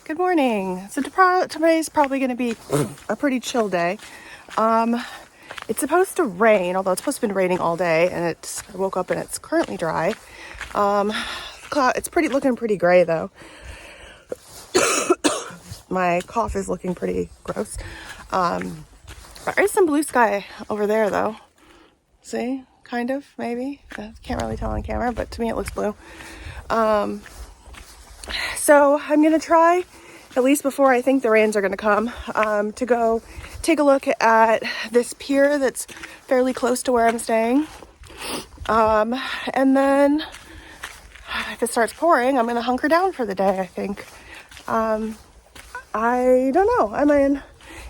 Good morning. So today's probably going to be a pretty chill day. It's supposed to rain, although it's supposed to be raining all day, and I woke up and it's currently dry. It's looking pretty gray though. My cough is looking pretty gross. There is some blue sky over there though. See? Kind of, maybe. Can't really tell on camera, but to me it looks blue. So I'm going to try, at least before I think the rains are going to come, to go take a look at this pier that's fairly close to where I'm staying. And then if it starts pouring, I'm going to hunker down for the day, I think. I don't know.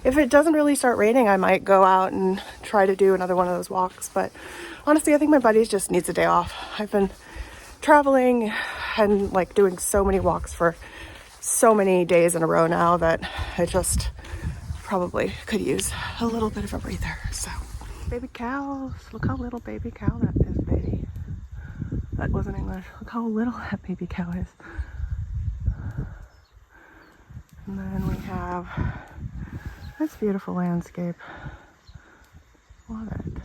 If it doesn't really start raining, I might go out and try to do another one of those walks. But honestly, I think my buddy just needs a day off. I've been traveling and doing so many walks for so many days in a row now that I just probably could use a little bit of a breather. So, baby cows. Look how little baby cow that is, baby. That wasn't English. Look how little that baby cow is. And then we have this beautiful landscape. Love it.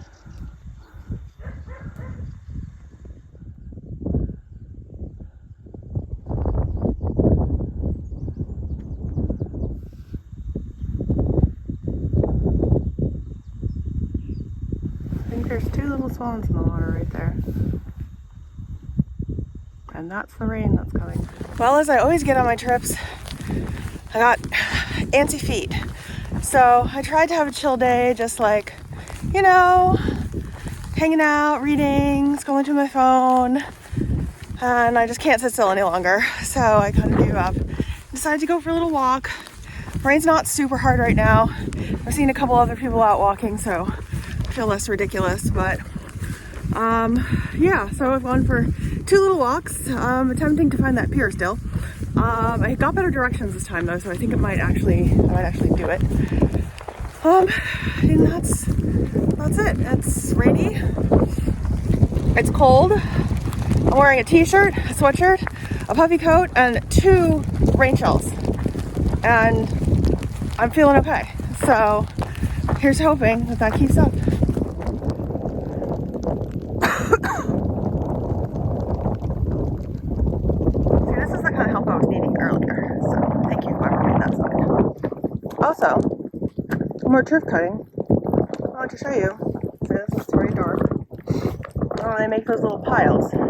I think there's two little swans in the water right there. And that's the rain that's coming. Well, as I always get on my trips, I got antsy feet. So I tried to have a chill day, just hanging out, reading, scrolling through my phone. And I just can't sit still any longer. So I kind of gave up. Decided to go for a little walk. Rain's not super hard right now. I've seen a couple other people out walking, so I feel less ridiculous. But so I've gone for two little walks, attempting to find that pier still. I got better directions this time though, so I think I might actually do it. And that's it. It's rainy. It's cold. I'm wearing a t-shirt, a sweatshirt, a puffy coat, and 2 rain shells. And I'm feeling okay. So here's hoping that keeps up. Also, more turf cutting. I want to show you. This is very dark. I make those little piles of it.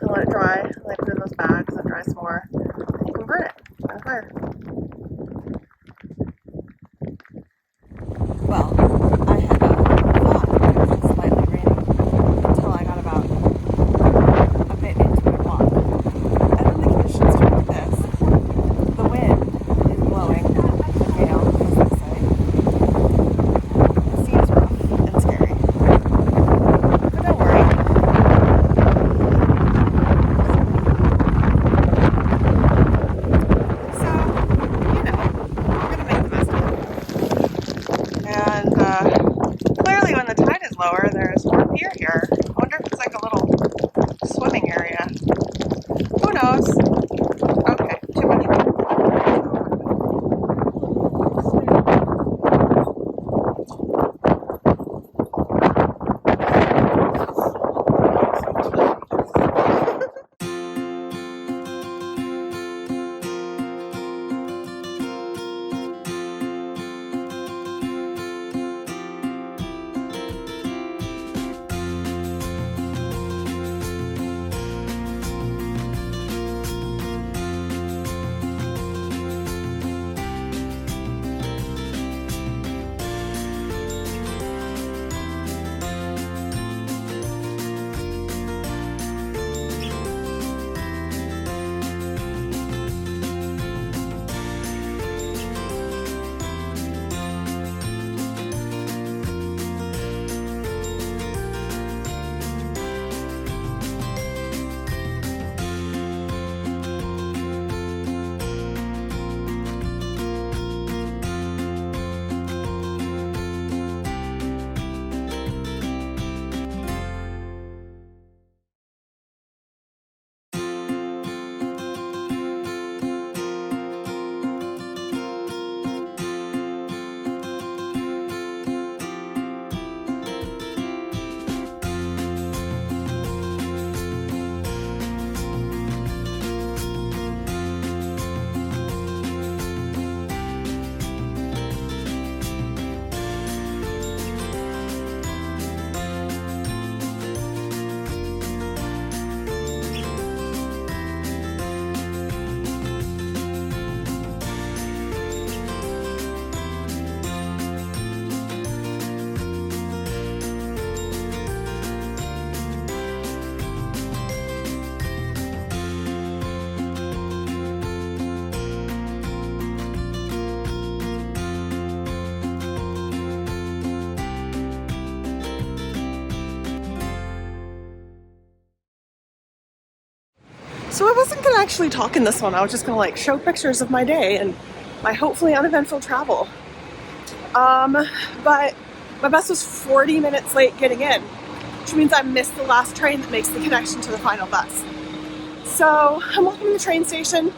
I let it dry. I put it in those bags and dry some more. And you can burn it on a fire. Well, I had thought it was slightly raining until I got about a bit into the walk. And then the conditions turned like this. The wind is blowing. The gale, as they say. The sea is rough and scary. But don't worry. So, So I wasn't gonna actually talk in this one. I was just gonna like show pictures of my day and my hopefully uneventful travel. But my bus was 40 minutes late getting in, which means I missed the last train that makes the connection to the final bus. So I'm walking to the train station.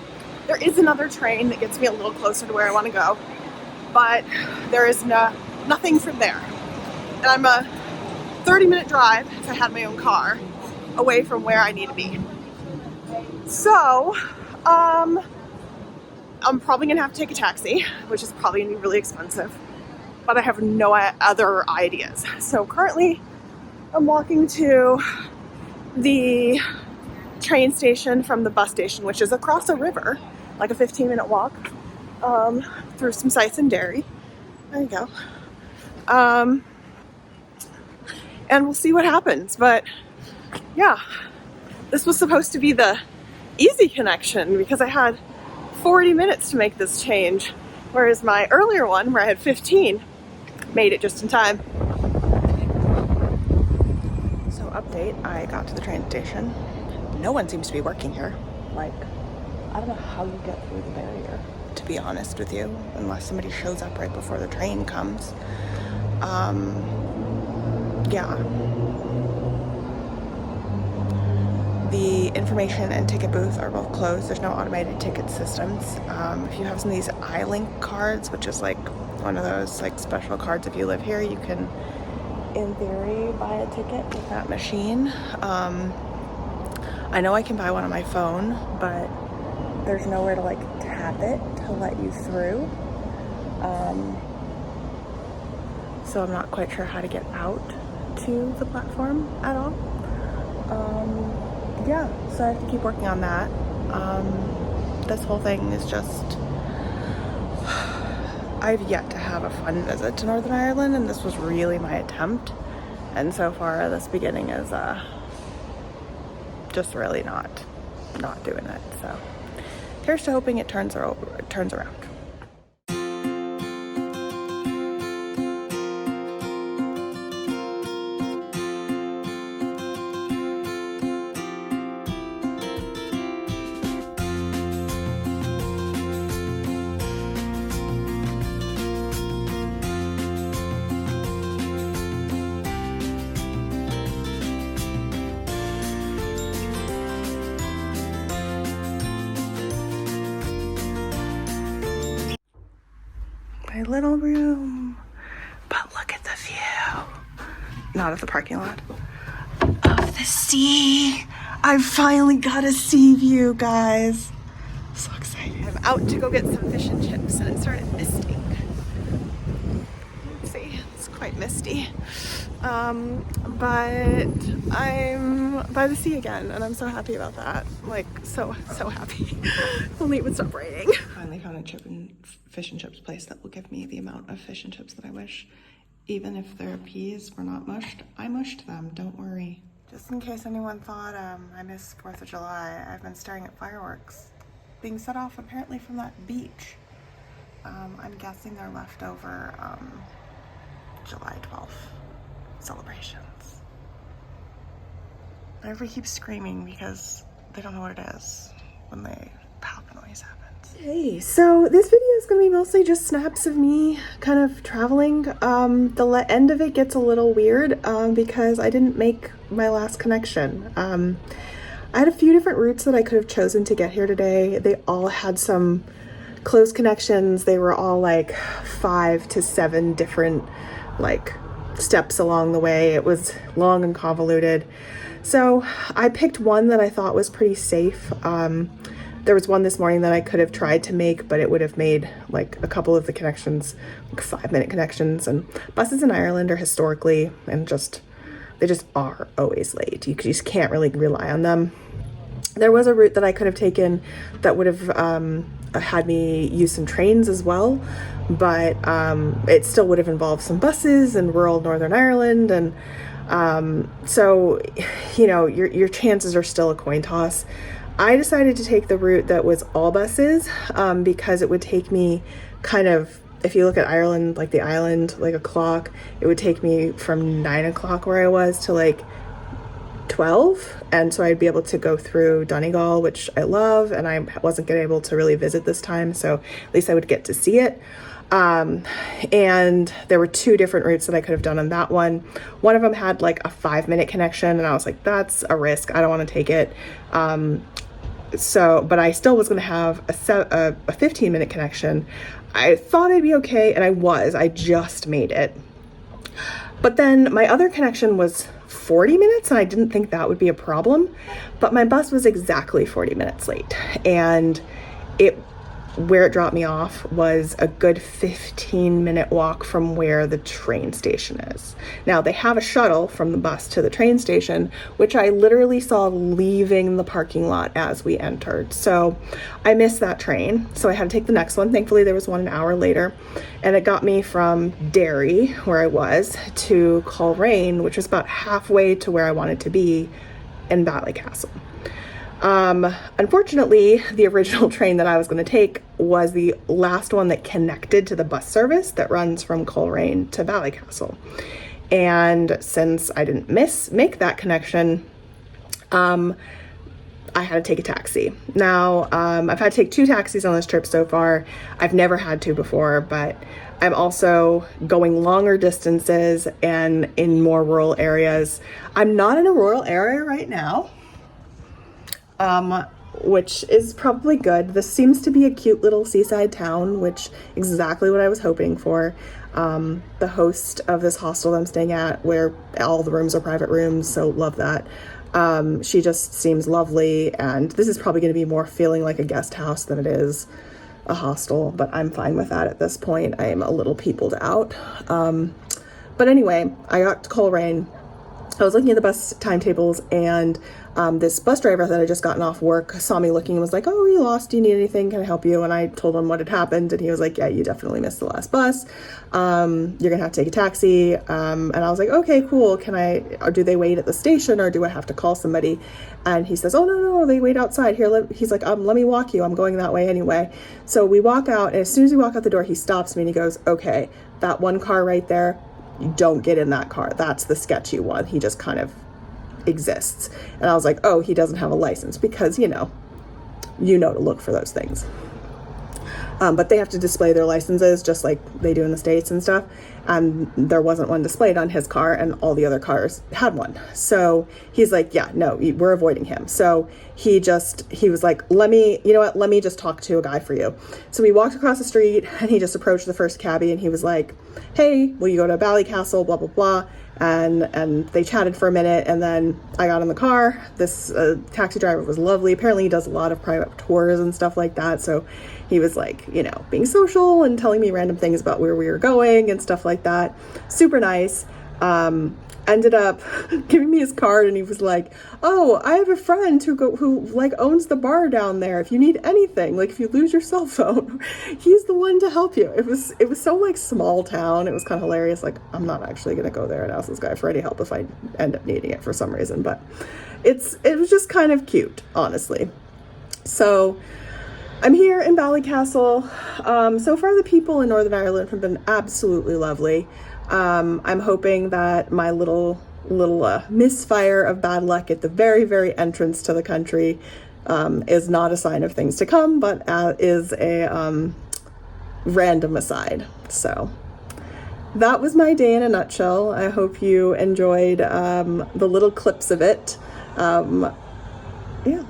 There is another train that gets me a little closer to where I want to go, but there is nothing from there. And I'm a 30-minute drive, if I had my own car, away from where I need to be. So, I'm probably gonna have to take a taxi, which is probably gonna be really expensive, but I have no other ideas. So currently, I'm walking to the train station from the bus station, which is across a river, like a 15-minute walk, through some sights in Derry. There you go. And we'll see what happens, but yeah, this was supposed to be the easy connection because I had 40 minutes to make this change, whereas my earlier one, where I had 15, made it just in time. So update, I got to the train station. No one seems to be working here. Like, I don't know how you get through the barrier, to be honest with you, unless somebody shows up right before the train comes. Yeah. The information and ticket booth are both closed. There's no automated ticket systems. If you have some of these iLink cards, which is like one of those like special cards if you live here, you can, in theory, buy a ticket with that machine. I know I can buy one on my phone, but there's nowhere to like tap it to let you through. So I'm not quite sure how to get out to the platform at all. Yeah, so I have to keep working on that. This whole thing is just, I've yet to have a fun visit to Northern Ireland, and this was really my attempt. And so far, this beginning is just really not doing it. So here's to hoping it turns around. My little room, but look at the view. Not of the parking lot, of the sea. I finally got a sea view, guys. I'm so excited. I'm out to go get some fish and chips, and it started misting. Let's see, it's quite misty. But I'm by the sea again, and I'm so happy about that. Like, so happy. If only it would stop raining. Finally found a fish and chips place that will give me the amount of fish and chips that I wish. Even if their peas were not mushed, I mushed them, don't worry. Just in case anyone thought I missed 4th of July, I've been staring at fireworks being set off apparently from that beach. I'm guessing they're leftover July 12th celebrations. Everybody keeps screaming because they don't know what it is when the pop noise happens. Hey, so this video is going to be mostly just snaps of me kind of traveling. The end of it gets a little weird because I didn't make my last connection. I had a few different routes that I could have chosen to get here today. They all had some close connections. They were all like 5 to 7 different like steps along the way. It was long and convoluted. So I picked one that I thought was pretty safe. There was one this morning that I could have tried to make, but it would have made like a couple of the connections, like 5-minute connections. And buses in Ireland are historically and they just are always late. You just can't really rely on them. There was a route that I could have taken that would have had me use some trains as well, but it still would have involved some buses in rural Northern Ireland. And so, you know, your chances are still a coin toss. I decided to take the route that was all buses because it would take me kind of, if you look at Ireland, like the island, like a clock, it would take me from 9 o'clock where I was to like 12, and so I'd be able to go through Donegal, which I love, and I wasn't gonna be able to really visit this time, so at least I would get to see it. And there were 2 different routes that I could have done on that one. One of them had like a 5-minute connection, and I was like, that's a risk, I don't want to take it. But I still was going to have a 15-minute connection. I thought I'd be okay, and I just made it. But then my other connection was 40 minutes, and I didn't think that would be a problem, but my bus was exactly 40 minutes late, and where it dropped me off was a good 15-minute walk from where the train station is. Now, they have a shuttle from the bus to the train station, which I literally saw leaving the parking lot as we entered. So I missed that train, so I had to take the next one. Thankfully, there was one an hour later, and it got me from Derry, where I was, to Coleraine, which was about halfway to where I wanted to be in Ballycastle. Unfortunately, the original train that I was going to take was the last one that connected to the bus service that runs from Coleraine to Ballycastle. And since I didn't make that connection, I had to take a taxi. Now, I've had to take 2 taxis on this trip so far. I've never had to before, but I'm also going longer distances and in more rural areas. I'm not in a rural area right now, which is probably good. This seems to be a cute little seaside town, which exactly what I was hoping for. The host of this hostel I'm staying at, where all the rooms are private rooms, so love that. She just seems lovely, and this is probably going to be more feeling like a guest house than it is a hostel, but I'm fine with that at this point. I am a little peopled out. But anyway, I got to Coleraine. I was looking at the bus timetables, and this bus driver that had just gotten off work saw me looking and was like, "Oh, you lost? Do you need anything? Can I help you?" And I told him what had happened, and he was like, "Yeah, you definitely missed the last bus. You're gonna have to take a taxi." And I was like, "Okay, cool. Or do they wait at the station, or do I have to call somebody?" And he says, "Oh, no, they wait outside. Here, he's like, let me walk you. I'm going that way anyway." So we walk out, and as soon as we walk out the door, he stops me and he goes, "Okay, that one car right there, you don't get in that car. That's the sketchy one. He just kind of exists." And I was like, "Oh, he doesn't have a license," because you know to look for those things. But they have to display their licenses just like they do in the States and stuff. And there wasn't one displayed on his car, and all the other cars had one. So he's like, "Yeah, no, we're avoiding him." So he was like, let me just talk to a guy for you. So we walked across the street, and he just approached the first cabbie, and he was like, "Hey, will you go to Ballycastle, blah, blah, blah." And they chatted for a minute, and then I got in the car. This taxi driver was lovely. Apparently he does a lot of private tours and stuff like that. So he was like, being social and telling me random things about where we were going and stuff like that. Super nice. Ended up giving me his card, and he was like, "Oh, I have a friend who owns the bar down there. If you need anything, if you lose your cell phone, he's the one to help you." It was so small town. It was kind of hilarious. I'm not actually gonna go there and ask this guy for any help if I end up needing it for some reason, but it was just kind of cute, honestly. So I'm here in Ballycastle. So far the people in Northern Ireland have been absolutely lovely. I'm hoping that my little misfire of bad luck at the very, very entrance to the country is not a sign of things to come, but is a random aside. So that was my day in a nutshell. I hope you enjoyed the little clips of it. Yeah.